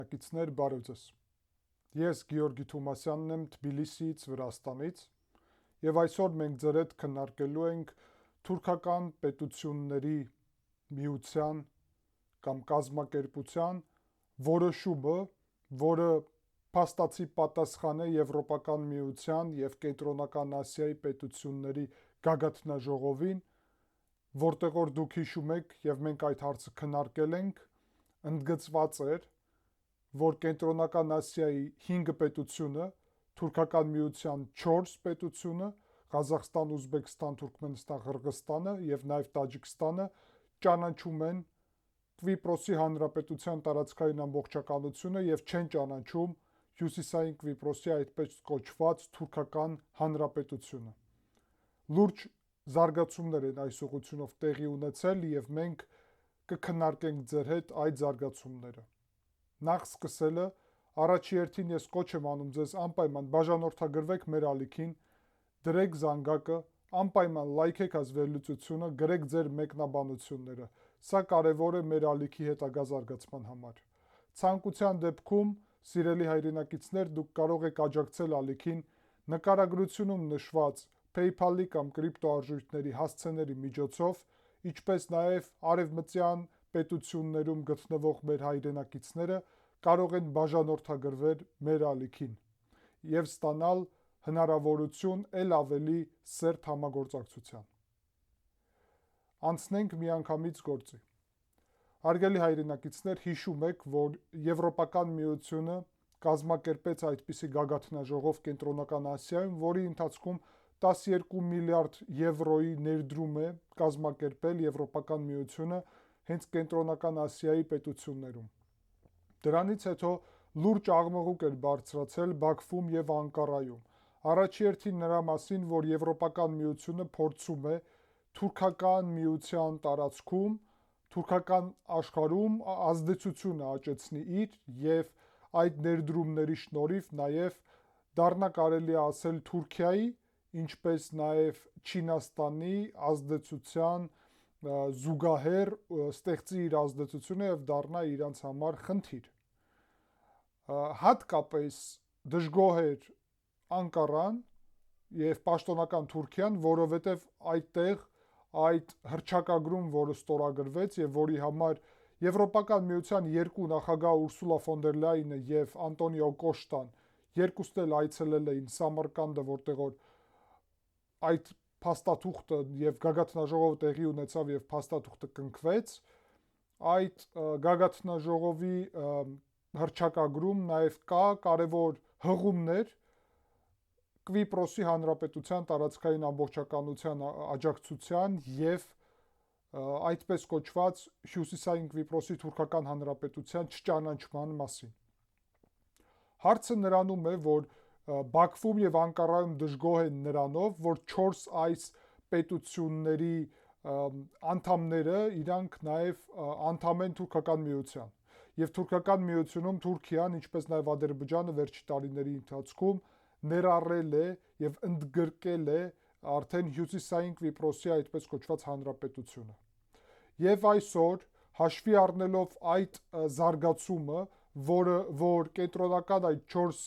Ակիցներ բարև ձեզ։ Ես Գեորգի Թոմասյանն եմ Թբիլիսիից, Վրաստանից, եւ այսօր մենք ձեր հետ քննարկելու ենք թուրքական պետությունների միության կամ կազմակերպության որոշումը, որը փաստացի պատասխան է Եվրոպական միության եւ Կենտրոնական Ասիայի պետությունների գագաթնաժողովին, որտեղ որ դուք հիշում եք եւ մենք այդ հարցը քննարկել ենք, ընդգծված էր, որ Կենտրոնական Ասիայի 5 պետությունը, Թուրքական միության 4 պետությունը, Ղազախստան, Ուզբեկստան, Թուրքմենստան, Ղրղստանը եւ նաեւ Տաջիկստանը ճանաչում են Կվիպրոսի Հանրապետության տարածքային ամբողջականությունը եւ չեն ճանաչում Հյուսիսային Կվիպրոսի այդպես կոչված Թուրքական Հանրապետությունը։ Լուրջ զարգացումներ են այս ուղղությունով տեղի ունեցել եւ մենք կքննարկենք ձեր հետ այդ զարգացումները։ Նախ սկսելը առաջի հերթին ես կոչ եմ անում ձեզ անպայման բաժանորդագրվեք մեր ալիքին, դրեք զանգակը, անպայման լայքեք այս վերլուծությունը, գրեք ձեր մեկնաբանությունները։ Սա կարևոր է մեր ալիքի հետագա զարգացման համար։ Ցանկության դեպքում, սիրելի հայրենակիցներ, դուք կարող եք աջակցել ալիքին նկարագրությունում նշված PayPal-ի կամ կրիպտոարժույթների հասցեների միջոցով, ինչպես նաև արևմտյան պետություններում գտնվող մեր հայրենակիցները կարող են բաժանորդագրվել մեր ալիքին եւ ստանալ հնարավորություն ել ավելի սերտ համագործակցության։ Անցնենք միանգամից գործի։ Հարգելի հայրենակիցներ, հիշում եք, որ Եվրոպական միությունը կազմակերպեց այդպիսի գագաթնաժողով Կենտրոնական Ասիայում, որի ընթացքում 12 միլիարդ եվրոյի ներդրում է կազմակերպել Եվրոպական միությունը հենց Կենտրոնական Ասիայի պետություններում։ Դրանից հետո լուրջ աղմուկ էր բարձրացել Բաքվում եւ Անկարայում։ Առաջի հերթին նրա մասին, որ Եվրոպական միությունը փորձում է թուրքական միության տարածքում, թուրքական աշխարհում ազդեցությունը աճեցնի իր եւ այդ ներդրումների շնորհիվ նաեւ դառնա կարելի է ասել Թուրքիայի, ինչպես նաեւ Չինաստանի ազդեցության զուգահեռ ստեղծի իր ազդեցությունը եւ դառնա իրանց համար խնդիր։ Հատկապես դժգոհ էր Անկարան եւ պաշտոնական Թուրքիան, որովհետեւ այդտեղ այդ հռչակագրում, որը ստորագրվեց եւ որի համար Եվրոպական միության երկու նախագահ Ուրսուլա ֆոն դեր Լայենը եւ Անտոնիո Կոշտան երկուսն էլ այցելել էին Սամարկանդը, որտեղ որ այդ փաստաթուղթը եւ գագաթնաժողովը տեղի ունեցավ եւ փաստաթուղթը կնքվեց, այդ գագաթնաժողովի հռչակագրում նաեւ կա կարևոր հղումներ Կվիպրոսի Հանրապետության տարածքային ամբողջականության աջակցության եւ այդպես կոչված Հյուսիսային Կվիպրոսի Թուրքական Հանրապետության չճանաչման մասին։ Հարցը նրանում է, որ Բաքվում եւ Անկարայում դժգոհ են նրանով, որ 4 այս պետությունների անդամները իրանք նաեւ անդամ են Թուրքական միության։ Եվ Թուրքական միությունում Թուրքիան, ինչպես նաեւ Ադրբեջանը վերջի տարիների ընթացքում ներառել է եւ ընդգրկել է արդեն Հյուսիսային Կվիպրոսի այդպես կոչված հանրապետությունը։ Եվ այսօր, հաշվի առնելով այդ զարգացումը, որ կենտրոնական այդ 4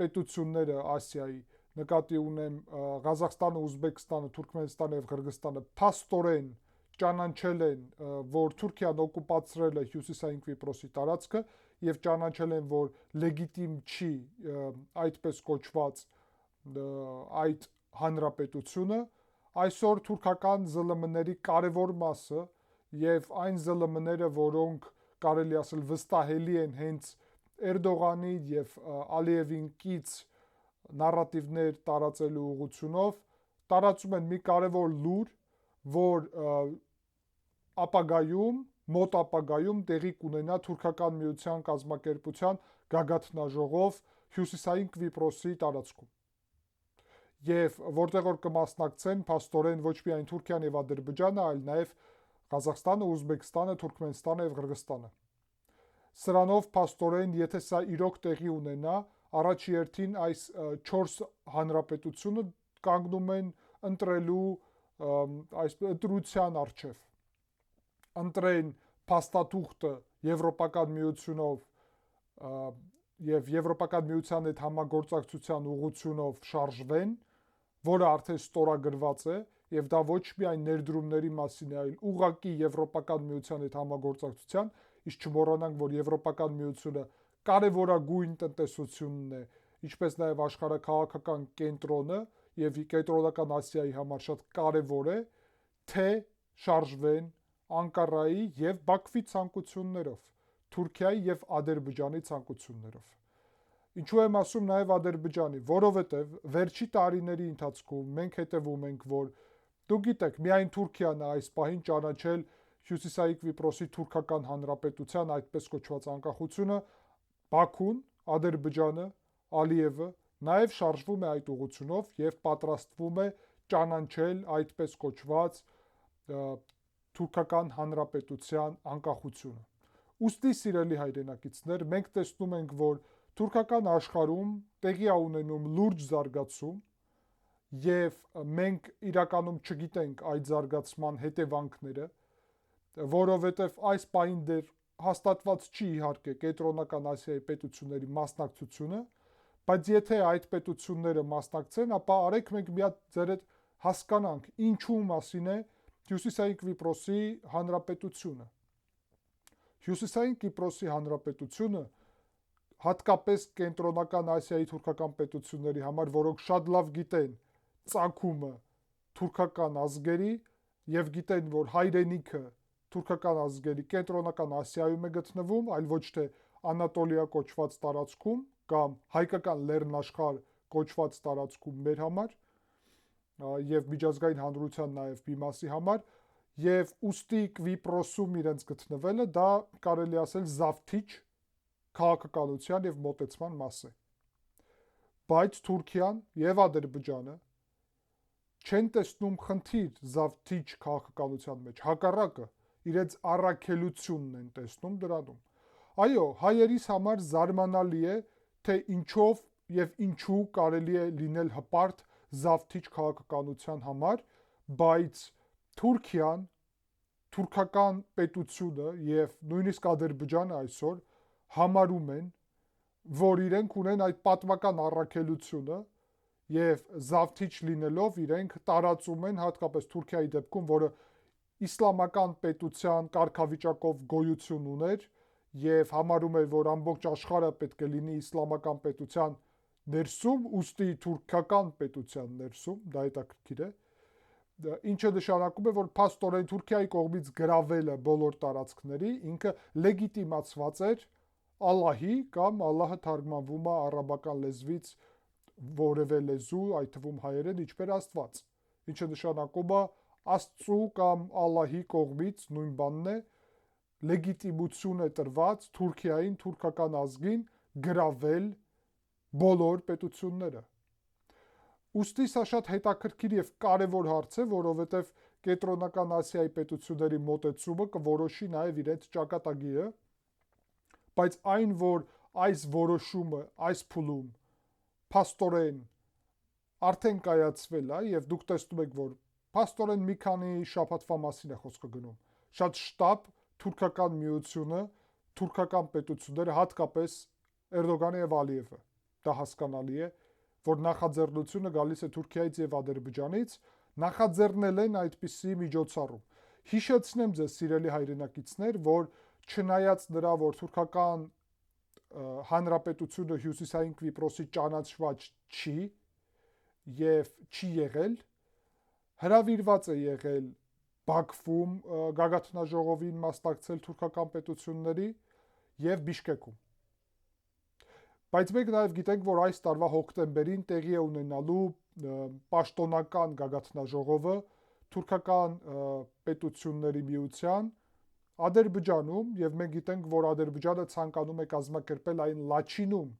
պետությունները Ասիայի, նկատի ունեմ Ղազախստանը, Ուզբեկստանը, Թուրքմենստանը եւ Ղրղստանը, փաստորեն ճանաչել են, որ Թուրքիան օկուպացրել է Հյուսիսային Կվիպրոսի տարածքը եւ ճանաչել են, որ լեգիտիմ չի այդպես կոչված այդ հանրապետությունը, այսօր թուրքական ԶԼՄ-ների կարևոր մասը եւ այն ԶԼՄ-ները, որոնք կարելի ասել վստահելի են հենց Էրդողանի եւ Ալիևին կից նարատիվներ տարածելու ուղղությունով, տարածում են մի կարևոր լուր, որ մոտ ապագայում տեղի կունենա Թուրքական միության կազմակերպության գագաթնաժողով Հյուսիսային Կվիպրոսի տարածքում։ Եվ որտեղ որ կմասնակցեն փաստորեն ոչ միայն Թուրքիան եւ Ադրբեջանը, այլ նաեւ Ղազախստանը, Ուզբեկստանը, Թուրքմենստանը եւ Ղրղստանը։ Սրանով փաստորեն, եթե սա իրոք տեղի ունենա, առաջի հերթին այս 4 հանրապետությունը կանգնում են ընտրելու այս ընտրության առջև։ Ընտրեն փաստաթուղթը Եվրոպական միությունով եւ Եվրոպական միության հետ համագործակցության ուղղությունով շարժվեն, որը արդեն ստորագրված է, եւ դա ոչ միայն ներդրումների մասին է, այլ ուղղակի Եվրոպական միության հետ համագործակցության, իսկ չմոռանանք, որ Եվրոպական միությունը կարևորագույն տնտեսությունն է, ինչպես նաեւ աշխարհաքաղաքական կենտրոնը եւ Կենտրոնական Ասիայի համար շատ կարևոր է, թե շարժվեն Անկարայի եւ Բաքվի ցանկություններով, Թուրքիայի եւ Ադրբեջանի ցանկություններով։ Ինչու եմ ասում նաեւ Ադրբեջանի, որովհետեւ վերջի տարիների ընթացքում մենք հետևում ենք, որ դուք գիտեք, միայն Թուրքիան է այս պահին ճանաչել Հյուսիսային Կիպրոսի թուրքական հանրապետության այդպես կոչված անկախությունը, Բաքուն, Ադրբեջանը, Ալիևը նաև շարժվում է այդ ուղղությունով եւ պատրաստվում է ճանաչել այդպես կոչված թուրքական հանրապետության անկախությունը։ Ուստի սիրելի հայրենակիցներ, մենք տեսնում ենք, որ թուրքական աշխարհում տեղի է ունենում լուրջ զարգացում եւ մենք իրականում չգիտենք այդ զարգացման հետևանքները, որովհետեւ այս պահին դեռ հաստատված չի իհարկե Կենտրոնական Ասիայի պետությունների մասնակցությունը, բայց եթե այդ պետությունները մասնակցեն, ապա արեք մենք մի հատ ձեր հետ հասկանանք ինչու մասին է Հյուսիսային Կիպրոսի հանրապետությունը։ Հյուսիսային Կիպրոսի հանրապետությունը հատկապես Կենտրոնական Ասիայի թուրքական պետությունների համար, որոնք շատ լավ գիտեն ծագումը թուրքական ազգերի եւ գիտեն, որ հայրենիքը թուրքական ազգերի Կենտրոնական Ասիայում է գտնվում, այլ ոչ թե Անատոլիա կոչված տարածքում կամ հայկական լեռնաշխարհ կոչված տարածքում մեր համար եւ միջազգային հանրության նաեւ մի մասի համար եւ ուստի Կվիպրոսում իրենց գտնվելը դա կարելի ասել զավթիչ քաղաքականության եւ մոտեցման մաս է։ Բայց Թուրքիան եւ Ադրբեջանը չեն տեսնում խնդիր զավթիչ քաղաքականության մեջ, հակառակը իրենց առաքելությունն են տեսնում դրանում։ Այո, հայերիս համար զարմանալի է, թե ինչով եւ ինչու կարելի է լինել հպարտ զավթիչ քաղաքականության համար, բայց Թուրքիան, թուրքական պետությունը եւ նույնիսկ Ադրբեջանը այսօր համարում են, որ իրենք ունեն այդ պատմական առաքելությունը եւ զավթիչ լինելով իրենք տարածում են հատկապես Թուրքիայի դեպքում, որը իսլամական պետության կարգավիճակով գոյություն ուներ եւ համարում էր, որ ամբողջ աշխարհը պետք է լինի իսլամական պետության ներսում, ուստի թուրքական պետության ներսում, դա հետաքրքիր է, ինչը նշանակում է, որ փաստորեն Թուրքիայի կողմից գրավելը բոլոր տարածքների ինքը լեգիտիմացված էր Ալլահի կամ Ալլահը թարգմանվում է արաբական լեզվից որևէ լեզու, այդ թվում հայերեն, ինչպես Աստված, ինչը նշանակում է Աստծու կամ Ալլահի կողմից նույն բանն է, լեգիտիմություն է տրված Թուրքիային, թուրքական ազգին գրավել բոլոր պետությունները։ Ուստի սա շատ հետաքրքիր եւ կարեւոր հարց է, որովհետեւ Կենտրոնական Ասիայի պետությունների մոտեցումը կորոշի նաեւ իրենց ճակատագիրը, բայց այն, որ այս որոշումը, այս փուլում փաստորեն արդեն կայացվել է եւ դուք տեսնում եք, որ փաստորեն մի քանի շաբաթվա մասին է խոսքը գնում։ Շատ շտապ թուրքական միությունը, թուրքական պետությունները, հատկապես Էրդողանը եւ Ալիևը, դա հասկանալի է, որ նախաձեռնությունը գալիս է Թուրքիայից եւ Ադրբեջանից, նախաձեռնել են այդպիսի միջոցառում։ Հիշեցնեմ ձեզ, սիրելի հայրենակիցներ, որ չնայած նրա, որ թուրքական հանրապետությունը Հյուսիսային Կիպրոսի ճանաչված չի եւ չի եղել, հրավիրված է եղել Բաքվում գագաթնաժողովին մասնակցել թուրքական պետությունների եւ Բիշկեքում։ Բայց մենք նաեւ գիտենք, որ այս տարվա հոկտեմբերին տեղի է ունենալու պաշտոնական գագաթնաժողովը թուրքական պետությունների միության Ադրբեջանում եւ մենք գիտենք, որ Ադրբեջանը ցանկանում է կազմակերպել այն Լաչինում,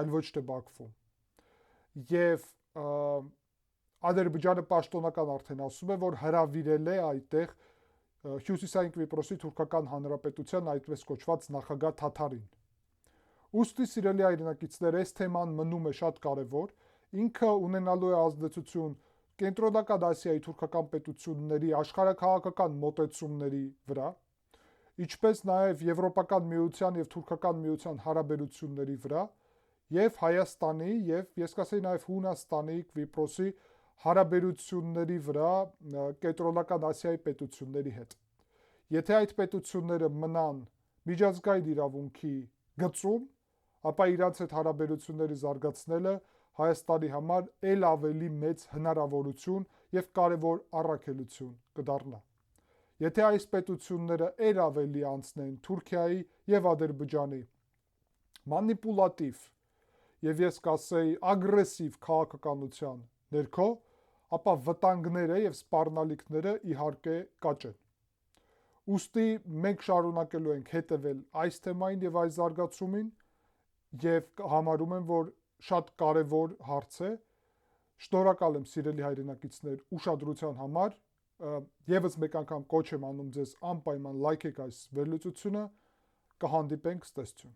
այլ ոչ թե Բաքվում։ Եվ Ադրբեջանը պաշտոնական արդեն ասում է, որ հրավիրել է այդտեղ Հյուսիսային Կիպրոսի թուրքական հանրապետության այդպես կոչված նախագահ Թաթարին։ Ուստի սիրելի հայրենակիցներ, այս թեման մնում է շատ կարևոր, ինքը ունենալու է ազդեցություն Կենտրոնական Ասիայի թուրքական պետությունների աշխարհաքաղաքական մոտեցումների վրա, ինչպես նաև Եվրոպական միության եւ Թուրքական միության հարաբերությունների վրա եւ Հայաստանի եւ ես կասեի նաև Հունաստանի, Կիպրոսի հարաբերությունների վրա Կենտրոնական Ասիայի պետությունների հետ։ Եթե այդ պետությունները մնան միջազգային իրավունքի գծում, ապա իրանց հետ հարաբերությունների զարգացնելը Հայաստանի համար ել ավելի մեծ հնարավորություն եւ կարեւոր առաքելություն կդառնա։ Եթե այս պետությունները ել ավելի անցնեն Թուրքիայի եւ Ադրբեջանի մանիպուլատիվ եւ ես կասեի ագրեսիվ քաղաքականության ներքո, ապա վտանգները եւ սպառնալիքները իհարկե կաճեն։ Ուստի մենք շարունակելու ենք հետևել այս թեմային եւ այս զարգացումին եւ համարում եմ, որ շատ կարեւոր հարց է։ Շնորհակալ եմ սիրելի հայրենակիցներ ուշադրության համար։ Եվս մեկ անգամ կոչ եմ անում ձեզ անպայման լայքեք այս վերլուծությունը, կհանդիպենք, ցտեսություն։